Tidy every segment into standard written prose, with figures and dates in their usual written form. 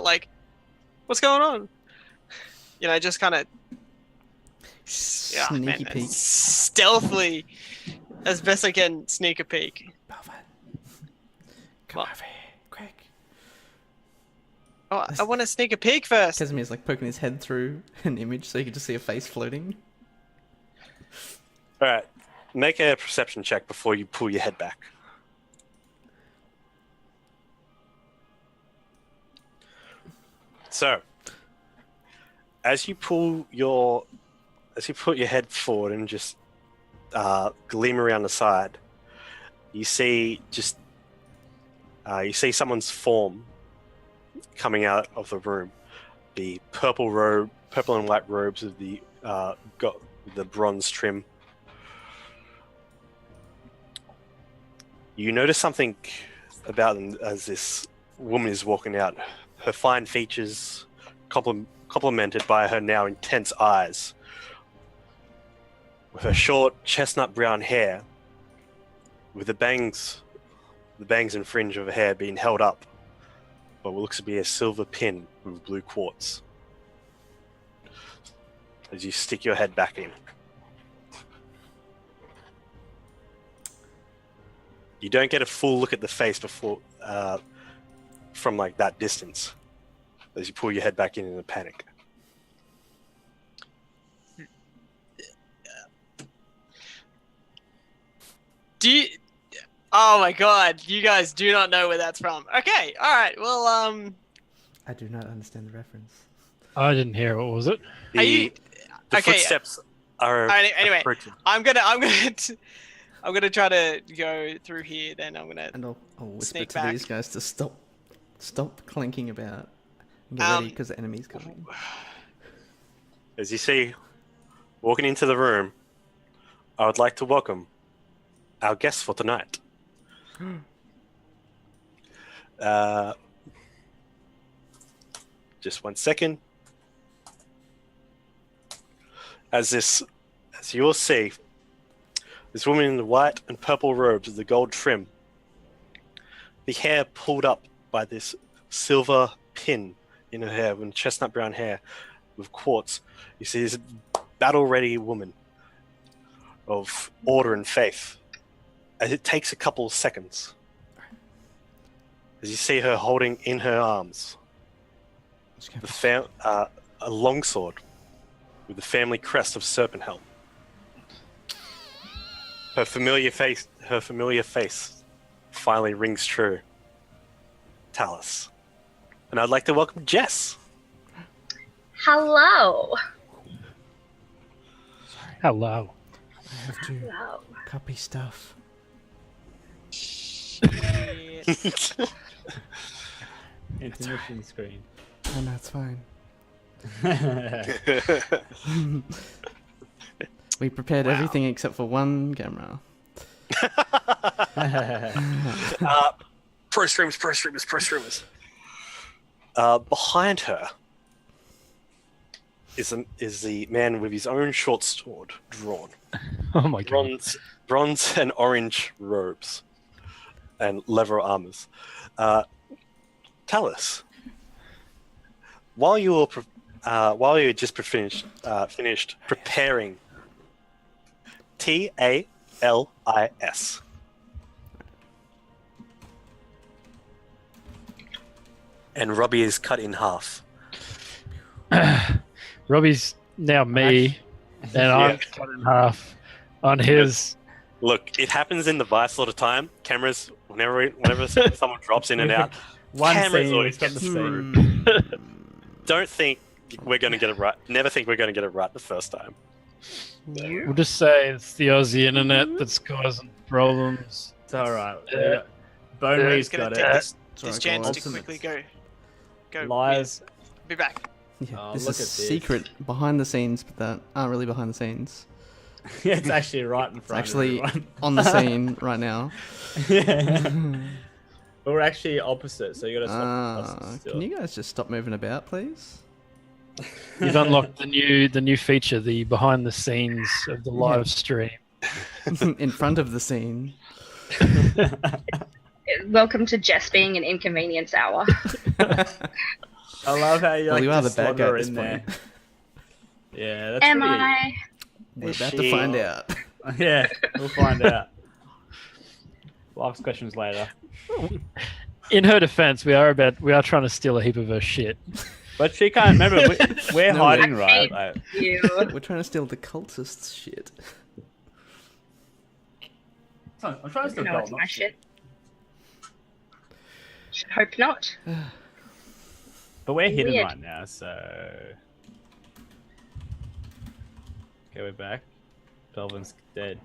like, what's going on? You know, just kind of Sneaky peek. stealthily, as best I can, sneak a peek. Velvet. Come over here, quick. Oh, I want to sneak a peek first. Casimir's like poking his head through an image so you can just see a face floating. All right, make a perception check before you pull your head back. So, as you put your head forward and just gleam around the side, you see someone's form coming out of the room. The purple and white robes of the got the bronze trim. You notice something about them as this woman is walking out. Her fine features complemented by her now intense eyes. With her short chestnut brown hair, with the bangs and fringe of her hair being held up by what looks to be a silver pin with blue quartz. As you stick your head back in. You don't get a full look at the face before from like that distance as you pull your head back in a panic. Oh my god, you guys do not know where that's from. Okay, alright, well, I do not understand the reference. I didn't hear. What was it? The footsteps are anyway, approaching. I'm gonna try to go through here. Then I'm gonna. And I'll whisper sneak to back. these guys to stop clanking about. And get ready because the enemy's coming. As you see, walking into the room, I would like to welcome our guest for tonight. Just 1 second. As you will see, this woman in the white and purple robes with the gold trim, the hair pulled up by this silver pin in her hair, with chestnut brown hair with quartz. You see this battle-ready woman of order and faith. As it takes a couple of seconds, as you see her holding in her arms a longsword with the family crest of Serpent Helm. Her familiar face finally rings true. Talus. And I'd like to welcome Jess. Hello. Hello. I have to Hello. copy stuff. Intermission screen. Oh no, it's fine. We prepared everything except for one camera. Pro streamers. Behind her is the man with his own short sword drawn. Oh my god. Bronze and orange robes and leather armors. Tell us, while you were just finished preparing TALIS. And Robbie is cut in half. Robbie's now me, and I'm cut in half on his. Look, it happens in the Vice a lot of time. Cameras, whenever someone drops in and out, One cameras scene, always it's got get the screwed. same. Don't think we're going to get it right. Never think we're going to get it right the first time. We'll just say it's the Aussie internet that's causing problems. It's alright. Yeah. Bonery's Gonna got take it. this chance to quickly go Live. Wiz. Be back. Yeah, Oh, this look is at this. secret behind the scenes, but that aren't really behind the scenes. Yeah, it's actually right in It's front actually of everyone. on the scene right now. We're actually opposite, so you gotta stop us still. Can you guys just stop moving about, please? You've unlocked the new feature, the behind the scenes of the live stream. In front of the scene. Welcome to Jess being an inconvenience hour. I love how you Well, like you are the just bad guy slaughter at this in point. there. Yeah, that's Am pretty... I? We're Is about she- to find out. Yeah, we'll find out. We'll ask questions later. In her defense, we are trying to steal a heap of her shit. But she can't remember. We're No, hiding, I right? hate Like, you. We're trying to steal the cultists' shit. I'm trying to steal No, gold. it's not my shit. Should hope not. But we're hidden Weird. right now, so. Okay, we're back. Belvin's dead.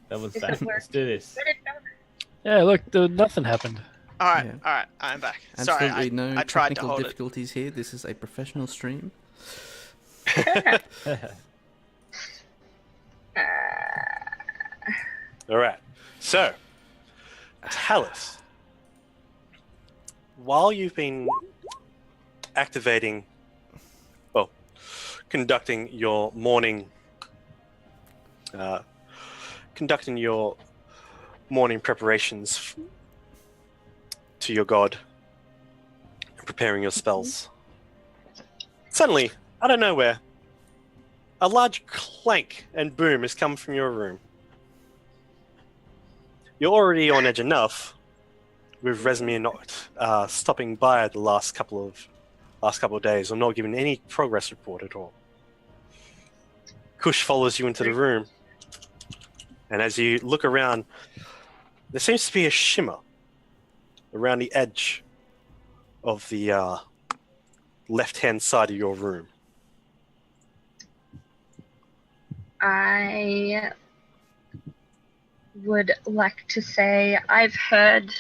Belvin's Does back. it work? Let's do this. Where did Belvin? Yeah, look, nothing happened. All right, Yeah. all right, I'm back. Sorry, Absolutely no I tried to technical hold it. difficulties here. This is a professional stream. All right. So, Talus, while you've been activating, well, conducting your morning preparations to your god and preparing your spells, suddenly, out of nowhere, a large clank and boom has come from your room. You're already on edge enough, with Rezmir not stopping by the last couple of days, or not giving any progress report at all. Kush follows you into the room, and as you look around, there seems to be a shimmer around the edge of the left-hand side of your room. I would like to say I've heard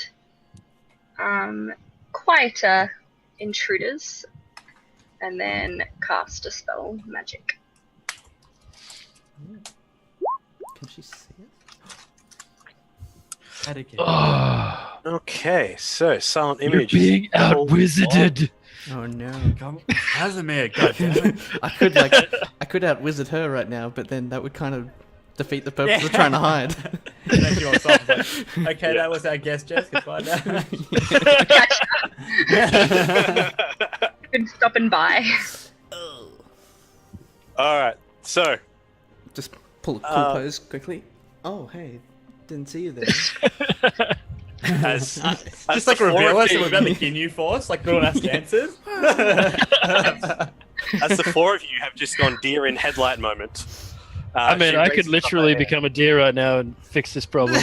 quieter intruders and then cast a spell magic. Can she see it? Oh, Okay, so silent you're image. being out-wizarded. Oh no. Come, Casimir, goddamn. I could out-wizard her right now, but then that would kind of defeat the purpose of trying to hide. Thank you all so much. Okay, that was our guest, Jess. Goodbye now. Good stopping by. All right, so Just pull a cool pose quickly. Oh, hey. Didn't see you there. as Just like reveal four us of and you- we're about to Ginyu Force, like doing our stances. as the four of you have just gone deer in headlight moment. I mean, she I raises could up literally her hand. become a deer right now and fix this problem.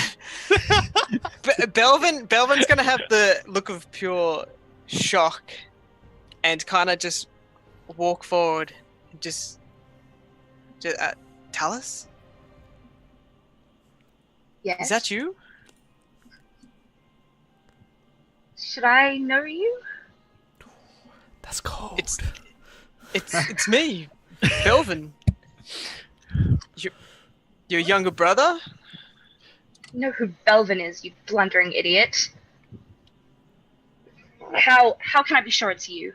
Belvin's gonna have the look of pure shock, and kind of just walk forward, and just Talus, Yes. is that you? Should I know you? That's cold. It's me, Belvin. Your younger brother? You know who Belvin is, you blundering idiot. How can I be sure it's you?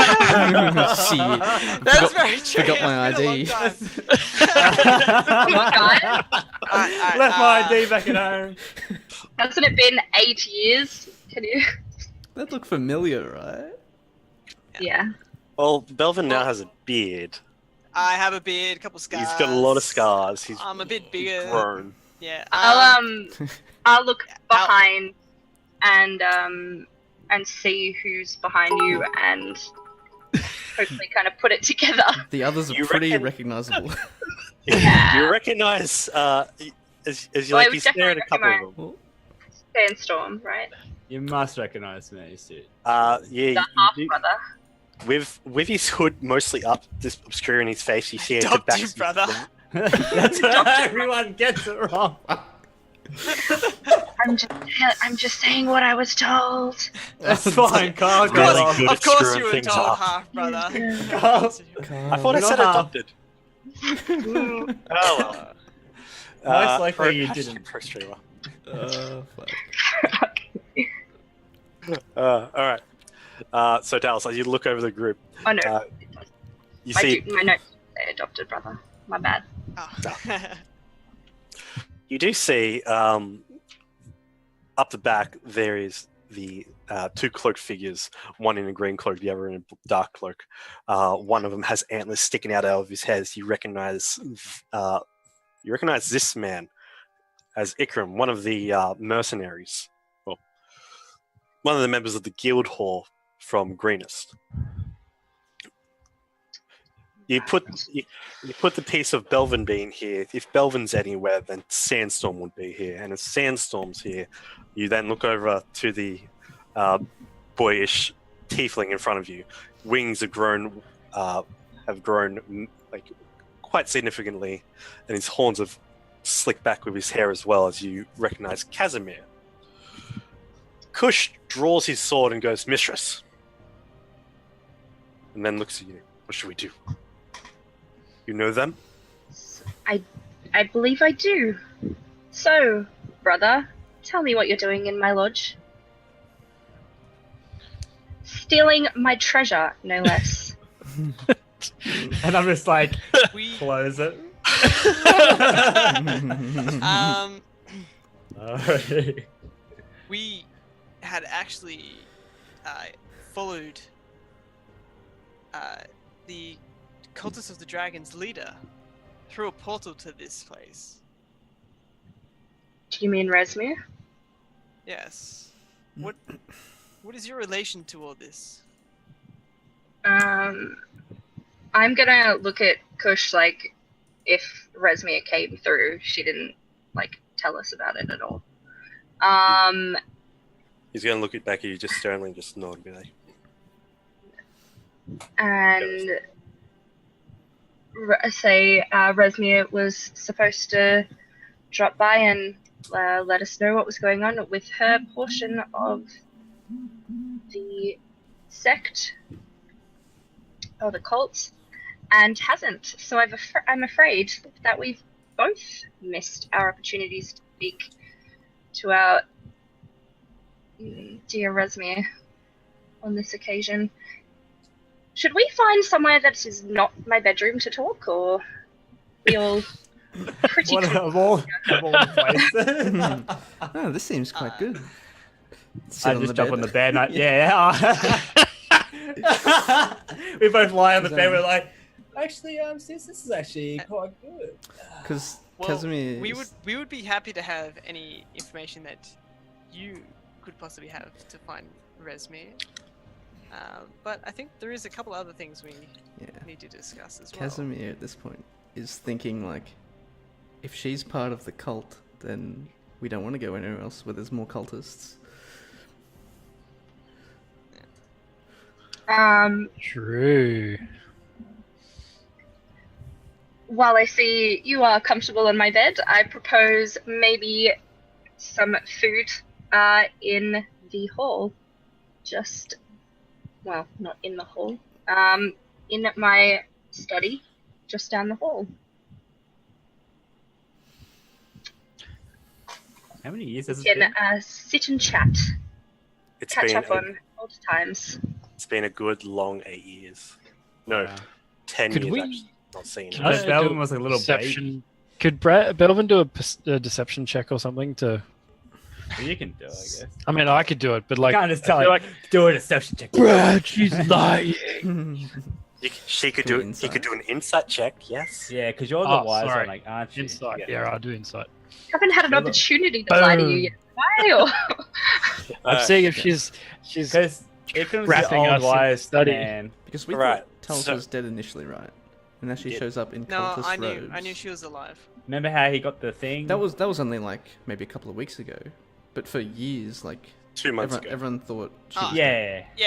Shit. That's very true. forgot my It's been a ID. long time. Left my ID back at home. Hasn't it been 8 years? Can you? That looked familiar, right? Yeah. Well, Belvin now has a beard. I have a beard, a couple scars. He's got a lot of scars. He's I'm a bit bigger. grown. Yeah. I'll look behind and see who's behind you and hopefully kind of put it together. The others are You pretty reckon- recognizable. Yeah. You recognize as you Well, I like would you stare at a couple of them. Sandstorm, right? You must recognize me, Sid. Yeah, The you half do- brother. with his hood mostly up, just obscuring his face, you see a Adopted tabaxi brother. flag. That's right. Everyone gets it wrong. I'm just saying what I was told. That's fine, Carl. Really Go on. good. Of course screwing you were things told up. half, brother. Carl. I thought I said Not adopted. Oh well. Most likely pro- you hashtag didn't. pro streamer. Fuck. All right. So Dallas, as you look over the group, Oh no, you my see notes say adopted brother. My bad. Oh. You do see up the back there is the two cloaked figures, one in a green cloak, the other in a dark cloak. One of them has antlers sticking out of his head. You recognize this man as Ikram, one of the mercenaries. Well, one of the members of the guild hall from Greenest. You put the piece of Belvin being here. If Belvin's anywhere, then Sandstorm would be here. And if Sandstorm's here, you then look over to the boyish tiefling in front of you. Wings have grown like quite significantly, and his horns have slicked back with his hair as well. As you recognize Casimir. Kush draws his sword and goes, "Mistress," and then looks at you. What should we do? You know them? I believe I do. So, brother, tell me what you're doing in my lodge. Stealing my treasure, no less. And I'm just like, We close it. Alright. we had actually followed the Cultist of the Dragon's leader through a portal to this place. Do you mean Resmir? Yes. What is your relation to all this? I'm gonna look at Kush like if Resmir came through, she didn't like tell us about it at all. He's going to look back at you just sternly and just nod and be like, and say Resmir was supposed to drop by and let us know what was going on with her portion of the sect or the cult, and hasn't. So I'm afraid that we've both missed our opportunities to speak to our dear Resmir on this occasion. Should we find somewhere that is not my bedroom to talk, or we all pretty What of all the places? Oh, this seems quite good. I just jump on the bed and we both lie on the bed, we're like, actually, sis, this is actually quite good. Because Well, Casimir, we would be happy to have any information that you could possibly have to find Resmir. But I think there is a couple other things we need to discuss as well. Casimir at this point is thinking like, if she's part of the cult, then we don't want to go anywhere else where there's more cultists. True. While I see you are comfortable on my bed, I propose maybe some food in the hall. Well, not in the hall. In my study, just down the hall. How many years has We it been? can sit and chat, It's catch been up on old times. it's been a good long 8 years. No, Wow. 10 Could years we- actually. Not seeing Can it. I I was do Belvin was a little deception? Could Belvin do a deception check or something to? Well, you can do it, I guess. I mean, I could do it, but Like, like, can't just I tell feel like, do a deception check. Brad, she's lying. She could Do do an it. You could do an insight check. Yes. Yeah, because you're the Oh, wise sorry. one, like, aren't you? Insight. Yeah, I'll do insight. Haven't had an Well, look. opportunity to lie to you Boom. yet. Why? Or... I'm seeing if she's Because it comes wrapping the us old in wise study. man. Because we Right, thought Talos so- was dead initially, right? And now she Yeah. shows up in No, cultist I robes. knew she was alive. Remember how he got the thing? That was only like maybe a couple of weeks ago, but for years, like 2 months everyone, ago. everyone thought she Ah. was dead. Yeah. Yeah,